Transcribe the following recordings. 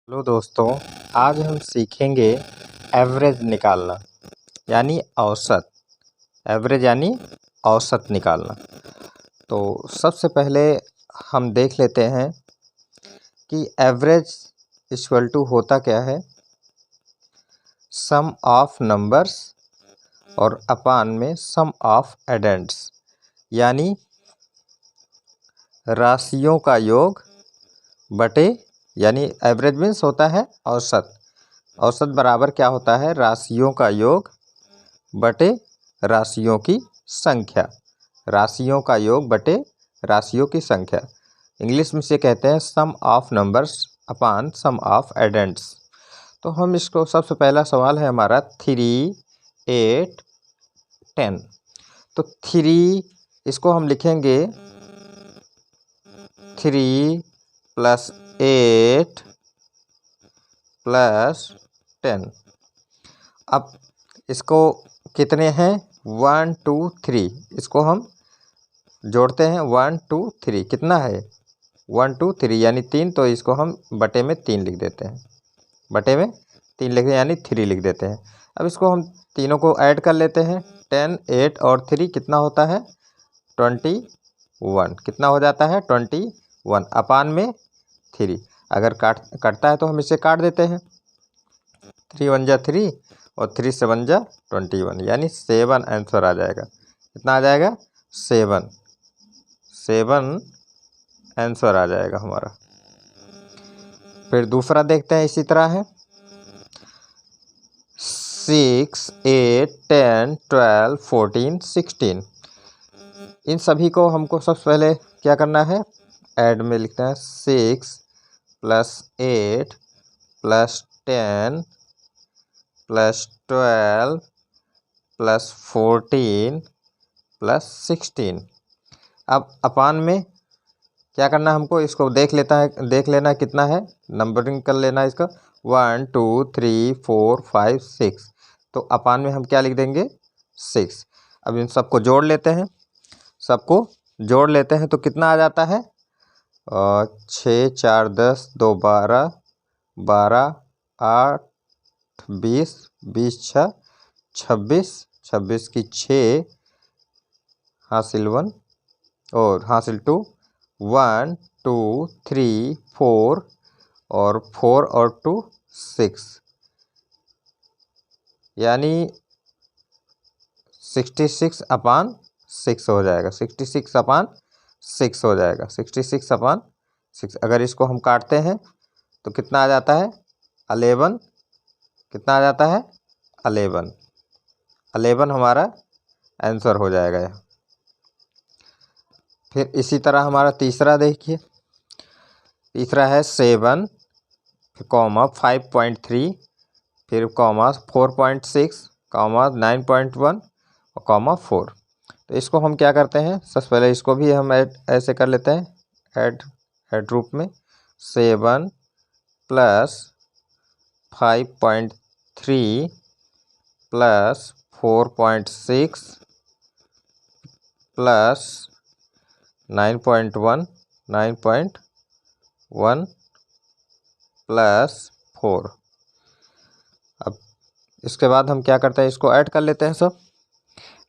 Hello दोस्तों, आज हम सीखेंगे एवरेज निकालना यानी औसत। एवरेज यानी औसत निकालना। तो सबसे पहले हम देख लेते हैं कि एवरेज इक्वल टू होता क्या है। सम ऑफ नंबर्स और अपान में सम ऑफ एडेंड्स, यानी राशियों का योग बटे, यानी एवरेज मीन्स होता है औसत। औसत बराबर क्या होता है? राशियों का योग बटे राशियों की संख्या। राशियों का योग बटे राशियों की संख्या। इंग्लिश में से कहते हैं sum of numbers upon sum of addends. तो हम इसको, सबसे पहला सवाल है हमारा 3, 8, 10। तो 3 इसको हम लिखेंगे 3 + 8 + 10। अब इसको कितने हैं? 1 2 3। इसको हम जोड़ते हैं 1 2 3। कितना है? 1 2 3 यानी 3। तो इसको हम बटे में 3 लिख देते हैं। बटे में 3 लिख यानी 3 लिख देते हैं। अब इसको हम तीनों को ऐड कर लेते हैं। 10, 8 और 3 कितना होता है? 21। कितना हो जाता है? 21 अपान में 3। अगर कटता है तो हम इसे काट देते हैं। 3 1 जा 3 और 3 7 जा 21, यानी 7 आंसर आ जाएगा। कितना आ जाएगा? 7 आंसर आ जाएगा हमारा। फिर दूसरा देखते हैं, इसी तरह है 6 8 10 12 14 16। इन सभी को हमको सबसे पहले क्या करना है? ऐड में लिखना है 6 + 8 + 10 + 12 + 14 + 16। अब अपान में क्या करना है हमको? इसको देख लेना कितना है, नंबरिंग कर लेना इसका। 1 2 3 4 5 6। तो अपान में हम क्या लिख देंगे? 6। अब इन सबको जोड़ लेते हैं। तो कितना आ जाता है? 6 4 10 2 12 12 8 20 20 6 26 26 की 6 हासिल 1 और हासिल 2 1 2 3 4 और 4 और 2 6, यानी 66 अपान 6 हो जाएगा। 66 अपान 6 हो जाएगा। 66 अपान 6। अगर इसको हम काटते हैं तो कितना आ जाता है? 11। कितना आ जाता है? 11। 11 हमारा आंसर हो जाएगा यह। फिर इसी तरह हमारा तीसरा देखिए। तीसरा है 7, कॉमा 5.3, फिर कॉमा 4.6, कॉमा 9.1 और कॉमा 4। तो इसको हम क्या करते हैं? सबसे पहले इसको भी हम ऐसे कर लेते हैं, ऐड रूप में। 7 + 5.3 + 4.6 + 9.1 + 4। अब इसके बाद हम क्या करते हैं? इसको ऐड कर लेते हैं सब।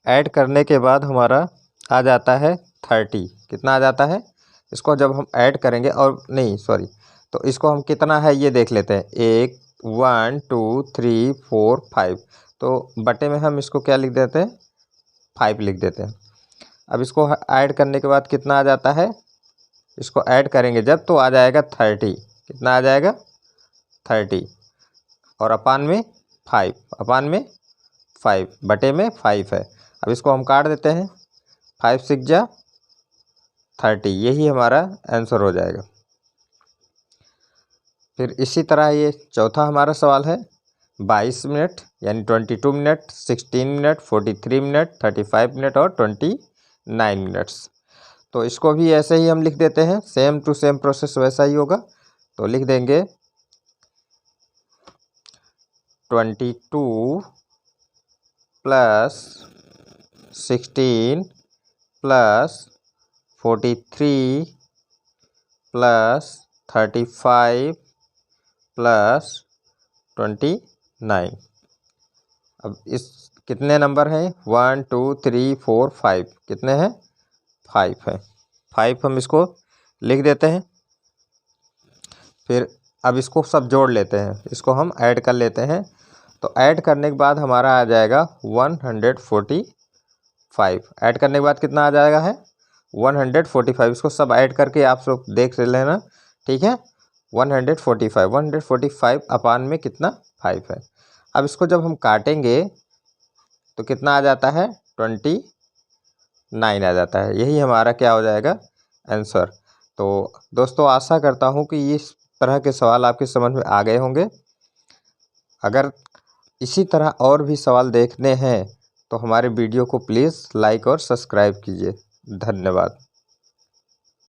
ऐड करने के बाद हमारा आ जाता है 30। कितना आ जाता है? इसको जब हम ऐड करेंगे, और नहीं सॉरी, तो इसको हम कितना है ये देख लेते हैं। 1 2 3 4 5। तो बटे में हम इसको क्या लिख देते हैं? 5 लिख देते हैं। अब इसको ऐड करने के बाद कितना आ जाता है? इसको ऐड करेंगे जब तो आ जाएगा 30। कितना आ जाएगा? 30 और अपान में 5। अपान में 5 बटे में 5 है। अब इसको हम काट देते हैं। 5 6 जा 30, यही हमारा आंसर हो जाएगा। फिर इसी तरह ये चौथा हमारा सवाल है 22 मिनट, यानी 22 मिनट, 16 मिनट, 43 मिनट, 35 मिनट और 29 मिनट्स। तो इसको भी ऐसे ही हम लिख देते हैं। सेम टू सेम प्रोसेस वैसा ही होगा। तो लिख देंगे 22 + 16 + 43 + 35 प्लस 29। अब इस कितने नंबर हैं? 1 2 3 4 5, कितने हैं? 5 है। 5 हम इसको लिख देते हैं। फिर अब इसको सब जोड़ लेते हैं, इसको हम ऐड कर लेते हैं। तो ऐड करने के बाद हमारा आ जाएगा 145। ऐड करने के बाद कितना आ जाएगा है? 145। इसको सब ऐड करके आप सब देख लेना, ठीक है। 145 अपान में कितना? 5 है। अब इसको जब हम काटेंगे तो कितना आ जाता है? 29 आ जाता है। यही हमारा क्या हो जाएगा? आंसर। तो दोस्तों आशा करता हूँ कि इस तरह के सवाल आपके समझ में आ गए होंगे। अगर इसी तरह और भी सवाल देखने हैं तो हमारे वीडियो को प्लीज़ लाइक और सब्सक्राइब कीजिए। धन्यवाद।